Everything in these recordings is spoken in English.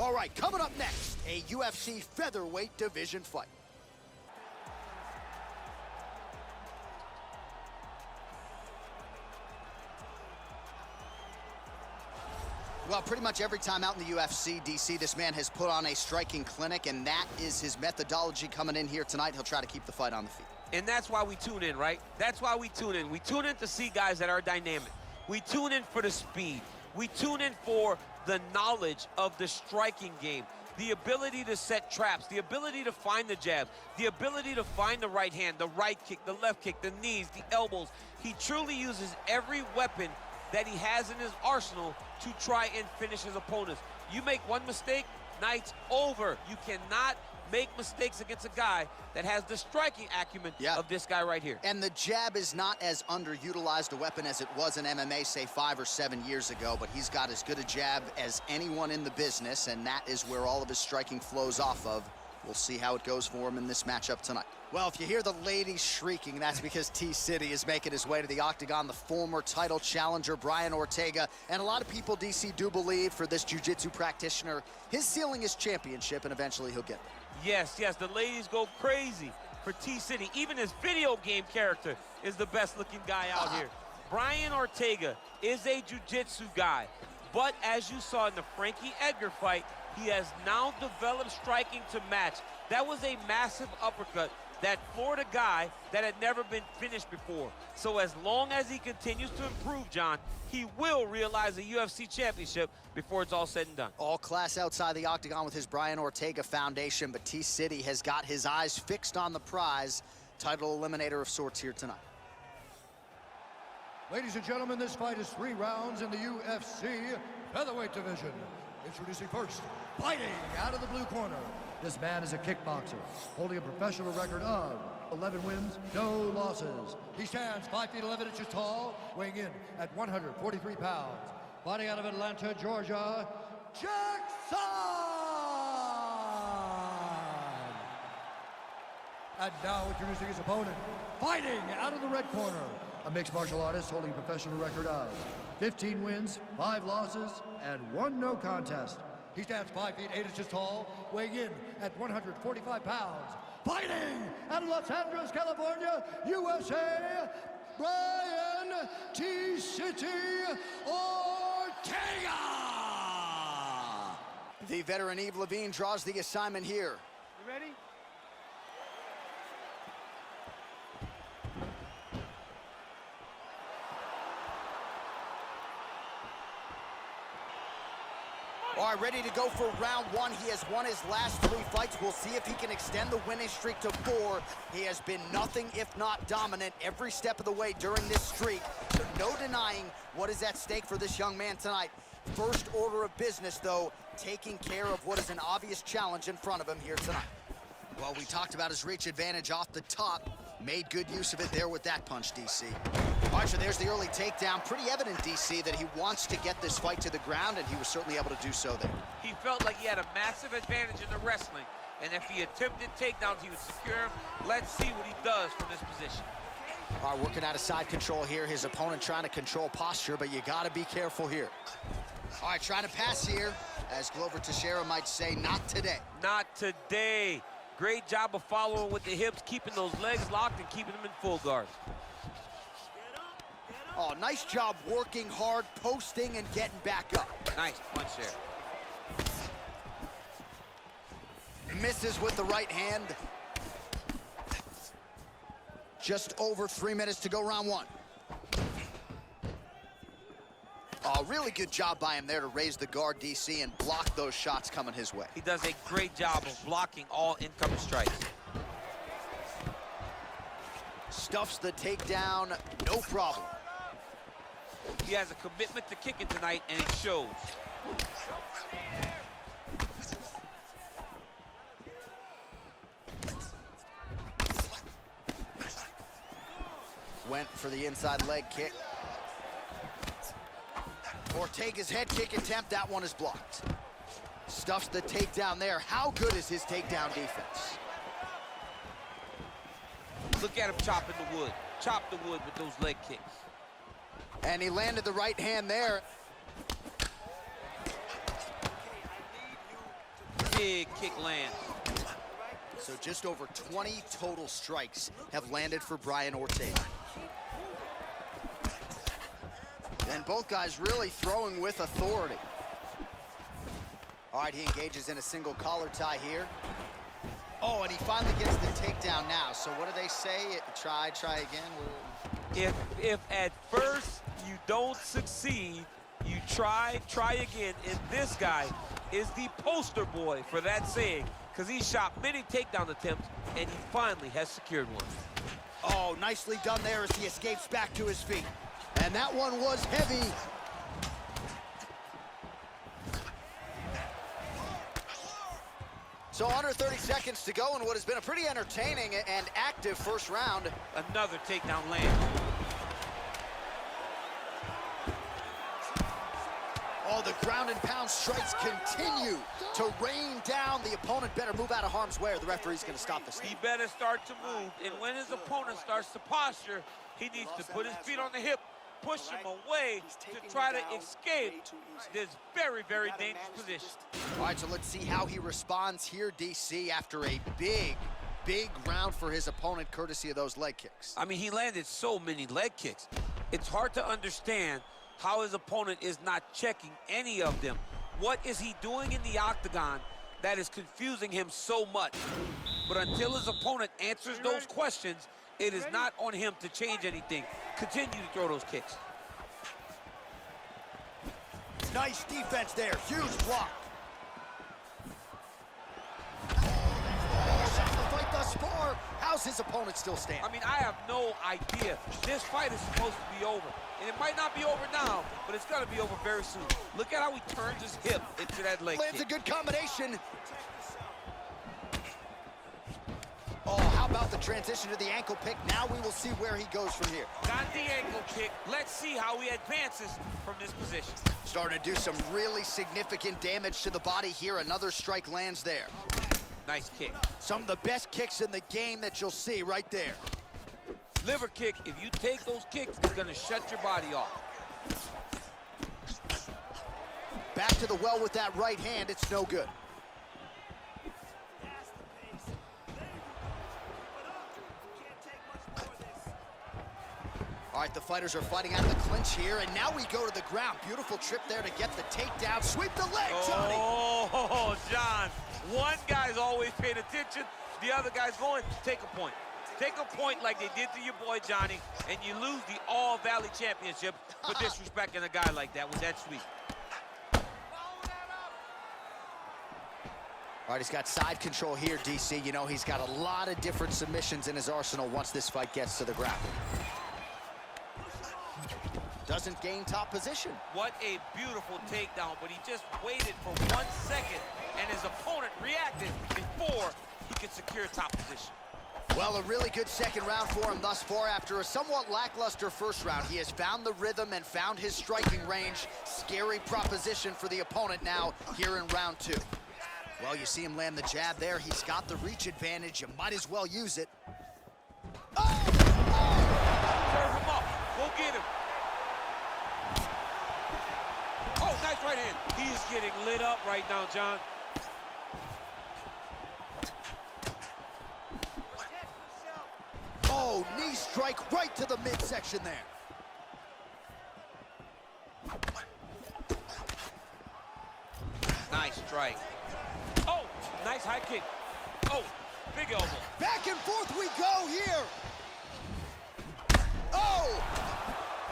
All right, coming up next, a UFC featherweight division fight. Well, pretty much every time out in the UFC, DC, this man has put on a striking clinic, and that is his methodology coming in here tonight. He'll try to keep the fight on the feet. And that's why we tune in, right? That's why we tune in. We tune in to see guys that are dynamic. We tune in for the speed. We tune in for the knowledge of the striking game, the ability to set traps, the ability to find the jab, the ability to find the right hand, the right kick, the left kick, the knees, the elbows. He truly uses every weapon that he has in his arsenal to try and finish his opponents. You make one mistake, night's over. You cannot make mistakes against a guy that has the striking acumen of this guy right here. And the jab is not as underutilized a weapon as it was in MMA, say 5 or 7 years ago, but he's got as good a jab as anyone in the business, and that is where all of his striking flows off of. We'll see how it goes for him in this matchup tonight. Well, if you hear the ladies shrieking, that's because T-City is making his way to the octagon, the former title challenger, Brian Ortega. And a lot of people, DC, do believe for this jiu-jitsu practitioner, his ceiling is championship, and eventually he'll get there. Yes, yes, the ladies go crazy for T-City. Even his video game character is the best-looking guy out here. Brian Ortega is a jiu-jitsu guy, but as you saw in the Frankie Edgar fight, he has now developed striking to match. That was a massive uppercut that floored a guy that had never been finished before. So as long as he continues to improve, John, he will realize a UFC championship before it's all said and done. All class outside the octagon with his Brian Ortega foundation, but T-City has got his eyes fixed on the prize. Title eliminator of sorts here tonight. Ladies and gentlemen, this fight is 3 rounds in the UFC featherweight division. Introducing first, fighting out of the blue corner. This man is a kickboxer, holding a professional record of 11 wins, no losses. He stands 5 feet 11 inches tall, weighing in at 143 pounds. Fighting out of Atlanta, Georgia, Jackson! And now introducing his opponent, fighting out of the red corner. A mixed martial artist holding a professional record of 15 wins, 5 losses, and 1 no contest. He stands 5 feet 8 inches tall, weighing in at 145 pounds. Fighting out of Los Angeles, California, USA, Brian T-City Ortega! The veteran Yves Levine draws the assignment here. You ready? All right, ready to go for round 1. He has won his last 3 fights. We'll see if he can extend the winning streak to 4. He has been nothing if not dominant every step of the way during this streak. So no denying what is at stake for this young man tonight. First order of business, though, taking care of what is an obvious challenge in front of him here tonight. Well, we talked about his reach advantage off the top. Made good use of it there with that punch, DC. All right, so there's the early takedown. Pretty evident, DC, that he wants to get this fight to the ground, and he was certainly able to do so there. He felt like he had a massive advantage in the wrestling, and if he attempted takedowns, he would secure him. Let's see what he does from this position. All right, working out of side control here. His opponent trying to control posture, but you got to be careful here. All right, trying to pass here. As Glover Teixeira might say, not today. Not today. Great job of following with the hips, keeping those legs locked and keeping them in full guard. Oh, nice job working hard, posting, and getting back up. Nice punch there. Misses with the right hand. Just over 3 minutes to go round 1. Oh, really good job by him there to raise the guard, DC, and block those shots coming his way. He does a great job of blocking all incoming strikes. Stuffs the takedown, no problem. He has a commitment to kicking tonight, and it shows. Went for the inside leg kick. Ortega's head kick attempt, that one is blocked. Stuffs the takedown there. How good is his takedown defense? Look at him chopping the wood. Chop the wood with those leg kicks. And he landed the right hand there. big kick lands. So just over 20 total strikes have landed for Brian Ortega. And both guys really throwing with authority. All right, he engages in a single collar tie here. Oh, and he finally gets the takedown now. So what do they say? Try again. If at first you don't succeed, you try again. And this guy is the poster boy for that saying, because he shot many takedown attempts, and he finally has secured one. Oh, nicely done there as he escapes back to his feet. And that one was heavy. So under 30 seconds to go in what has been a pretty entertaining and active first round. Another takedown land. Oh, the ground and pound strikes continue to rain down. The opponent better move out of harm's way or the referee's gonna stop this. He better start to move, and when his opponent starts to posture, he needs to put his feet on the hip, push him away to try to escape this very, very dangerous position. All right, so let's see how he responds here, DC, after a big round for his opponent, courtesy of those leg kicks. I mean, he landed so many leg kicks. It's hard to understand how his opponent is not checking any of them. What is he doing in the octagon that is confusing him so much? But until his opponent answers those questions, it is not on him to change anything. Continue to throw those kicks. Nice defense there, huge block. The fight thus far, how's his opponent still standing? I mean, I have no idea. This fight is supposed to be over. And it might not be over now, but it's gonna be over very soon. Look at how he turns his hip into that leg Lands kick. a good combination. Oh, how about the transition to the ankle pick? Now we will see where he goes from here. Got the ankle kick. Let's see how he advances from this position. Starting to do some really significant damage to the body here. Another strike lands there. Nice kick. Some of the best kicks in the game that you'll see right there. Liver kick, if you take those kicks, it's gonna shut your body off. Back to the well with that right hand, it's no good. All right, the fighters are fighting out of the clinch here, and now we go to the ground. Beautiful trip there to get the takedown. Sweep the leg, Johnny! Oh, John. One guy's always paying attention. The other guy's going, take a point. Take a point like they did to your boy, Johnny, and you lose the All-Valley Championship for disrespecting a guy like that with that sweep. All right, he's got side control here, DC. You know, he's got a lot of different submissions in his arsenal once this fight gets to the ground. Doesn't gain top position. What a beautiful takedown, but he just waited for 1 second, and his opponent reacted before he could secure top position. Well, a really good second round for him thus far. After a somewhat lackluster first round, he has found the rhythm and found his striking range. Scary proposition for the opponent now here in round two. Well, you see him land the jab there. He's got the reach advantage. You might as well use it. Oh! Serve him up. Go get him. Oh, nice right hand. He's getting lit up right now, John. Oh, knee strike right to the midsection there. Nice strike. Oh, nice high kick. Oh, big elbow. Back and forth we go here. Oh!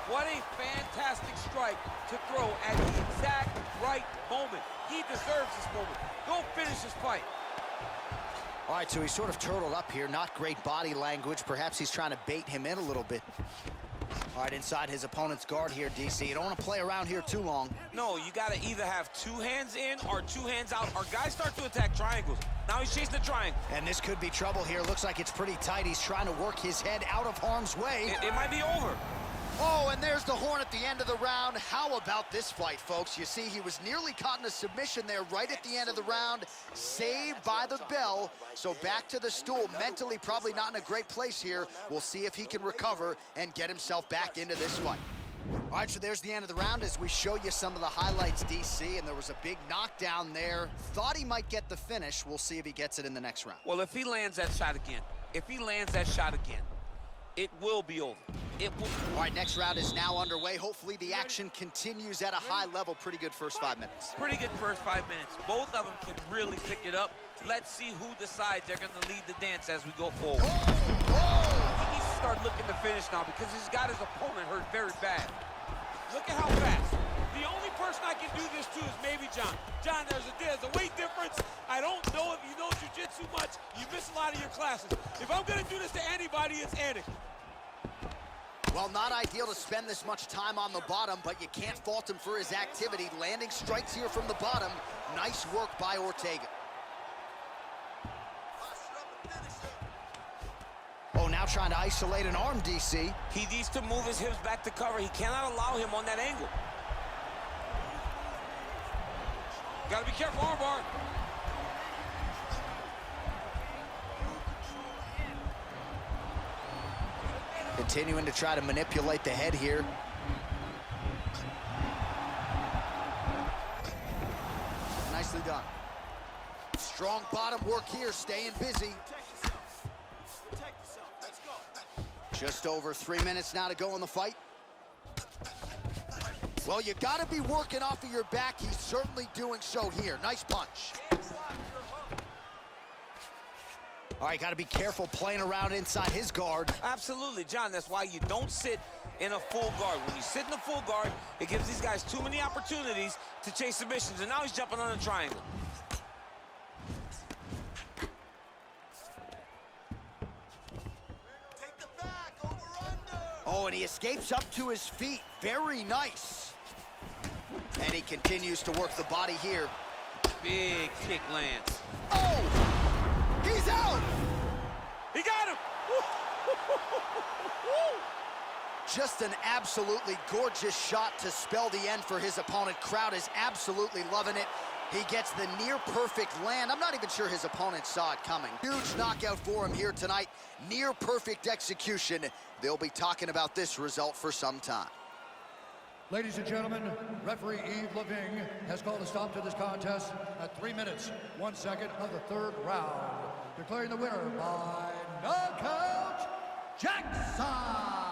What a fantastic strike to throw at the exact right moment. He deserves this moment. Go finish this fight. All right, so he's sort of turtled up here. Not great body language. Perhaps he's trying to bait him in a little bit. All right, inside his opponent's guard here, DC. You don't want to play around here too long. No, you got to either have 2 hands in or 2 hands out, or guys start to attack triangles. Now he's chasing the triangle. And this could be trouble here. Looks like it's pretty tight. He's trying to work his head out of harm's way. It might be over. Oh, and there's the horn at the end of the round. How about this fight, folks? You see, he was nearly caught in a submission there right at the end of the round. Saved by the bell. So back to the stool. Mentally probably not in a great place here. We'll see if he can recover and get himself back into this fight. All right, so there's the end of the round as we show you some of the highlights, DC, and there was a big knockdown there. Thought he might get the finish. We'll see if he gets it in the next round. Well, if he lands that shot again, it will be over. It will. All right, next round is now underway. Hopefully the action continues at a high level. Pretty good first 5 minutes. Pretty good first 5 minutes. Both of them can really pick it up. Let's see who decides they're going to lead the dance as we go forward. He needs to start looking to finish now because he's got his opponent hurt very bad. Look at how fast. The only person I can do this to is maybe John. John, there's a weight difference. I don't know if you know jiu-jitsu much. You miss a lot of your classes. If I'm going to do this to anybody, it's Andy. Well, not ideal to spend this much time on the bottom, but you can't fault him for his activity. Landing strikes here from the bottom. Nice work by Ortega. Oh, now trying to isolate an arm, DC. He needs to move his hips back to cover. He cannot allow him on that angle. Gotta be careful, armbar. Continuing to try to manipulate the head here. Nicely done. Strong bottom work here, staying busy. Just over 3 minutes now to go in the fight. Well, you gotta be working off of your back. He's certainly doing so here. Nice punch. All right, gotta be careful playing around inside his guard. Absolutely, John. That's why you don't sit in a full guard. When you sit in a full guard, it gives these guys too many opportunities to chase submissions, and now he's jumping on a triangle. Oh, and he escapes up to his feet. Very nice. And he continues to work the body here. Big kick lands. Oh! He's out! He got him! Just an absolutely gorgeous shot to spell the end for his opponent. Crowd is absolutely loving it. He gets the near-perfect land. I'm not even sure his opponent saw it coming. Huge knockout for him here tonight. Near-perfect execution. They'll be talking about this result for some time. Ladies and gentlemen, referee Yves Leving has called a stop to this contest at 3 minutes, 1 second of the third round, declaring the winner by knockout, Jackson!